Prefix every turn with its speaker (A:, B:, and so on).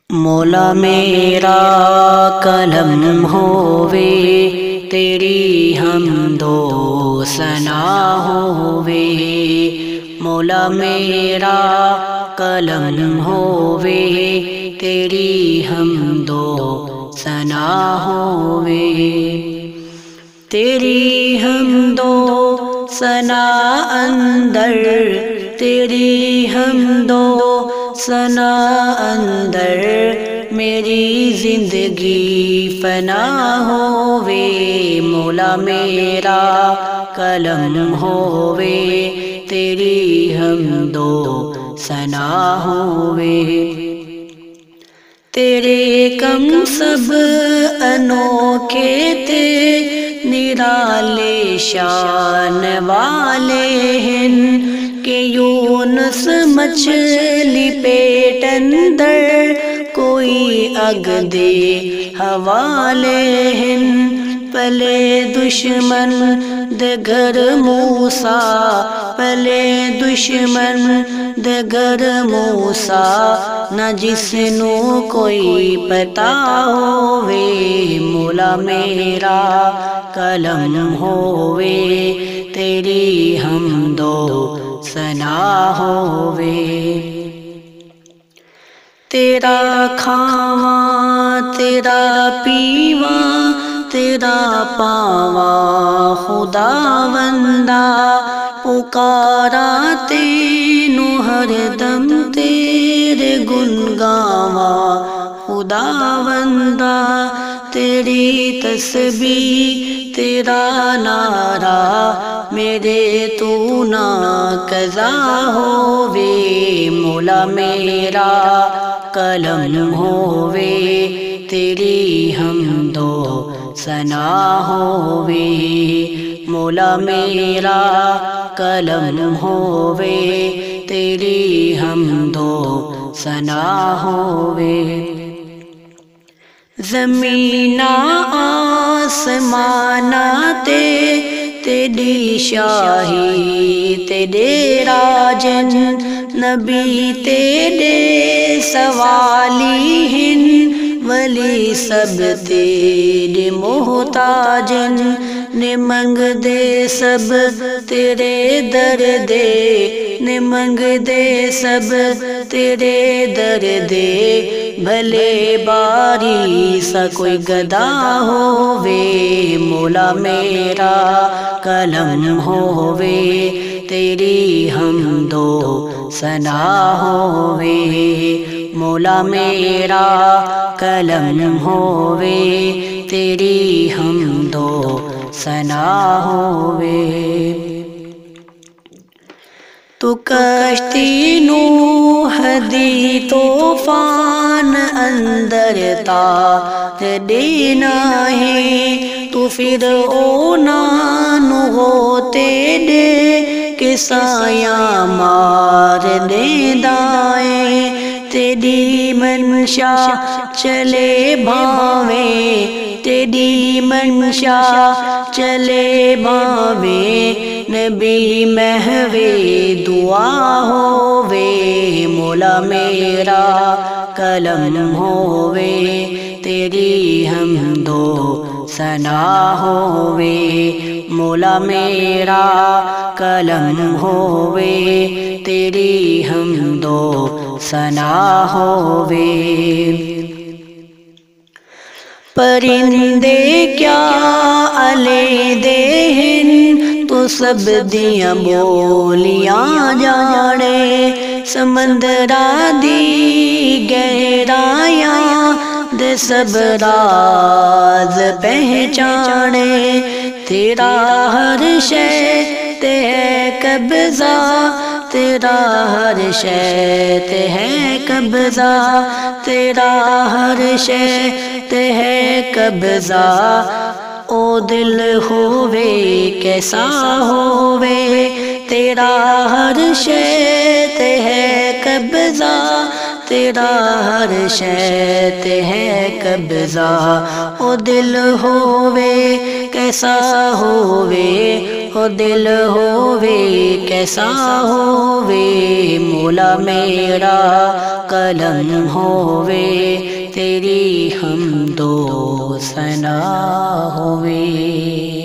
A: مولا میرا قلم ہووے تیری حمد و ثنا ہووے، مولا میرا قلم ہووے تیری حمد و ثنا ہووے، تیری حمد و ثنا اندر، تیری حمد و ثنا اندر میری زندگی فنا ہووے، مولا میرا قلم ہووے تیری حمد و ثنا ہووے، تیرے کم سب انوکھے تے نرالے شان والے ہیں، کہ یونس مچھلی پیٹ اندر کوئی اگ دے حوالے ہیں، پلے دشمن دے گھر موسیٰ، پلے دشمن دے گھر موسیٰ، نہ جس نو کوئی پتا ہووے، مولا میرا قلم ہووے تیری حمد و ثنا ہووے، تیرا کھاواں تیرا پیواں تیرا پاواں خداوندا، پکارا تینوں ہر دم تیرے گن گاواں خداوندا، تیری تسبیح تیرا نعرہ میرے تو نا قضا ہووے، مولا میرا قلم ہووے تیری حمد و ثنا ہووے، مولا میرا قلم ہووے تیری حمد و ثنا ہووے، زمین آسمان تے تیری شاہی تیرے راجن، نبی تیرے سوالی ہیں، ولی سب تیرے محتاجن، نے منگ دے سب تیرے در دے، نے منگ دے سب تیرے در دے، بھلے باری سا کوئی گدا ہووے، مولا میرا قلم ہووے تیری حمد و ثنا ہووے، مولا میرا قلم ہووے تیری حمد و ثنا ہووے، تو کشتی نوح دی طوفان اندر تار دینا ہے، تو فرعونانو ہوتے دے کہ سایہ مار دے دائیں، تیری منشا چلے بھاویں، تیری منشا چلے بھاویں، نبی محوے دعا ہووے، مولا میرا قلم ہووے تیری حمد و ثنا ہووے، مولا میرا قلم ہووے تیری حمد و ثنا ہووے، پرندے کیا علیحدے ہیں تو سب دیاں بولیاں جانے، سمندرہ دی گہرائیاں دے سب راز پہچانے، تیرا ہر شے تے ہے قبضہ، تیرا ہر شے تے ہے قبضہ، تیرا ہر شے تے ہے قبضہ، او دل ہووے کیسا ہووے، تیرا ہر شے تے ہے قبضہ، تیرا ہر شے تے ہے قبضہ، او دل ہووے کیسا ہووے، او دل ہووے کیسا ہووے، مولا میرا قلم ہووے تیری حمد و ثنا ہووے۔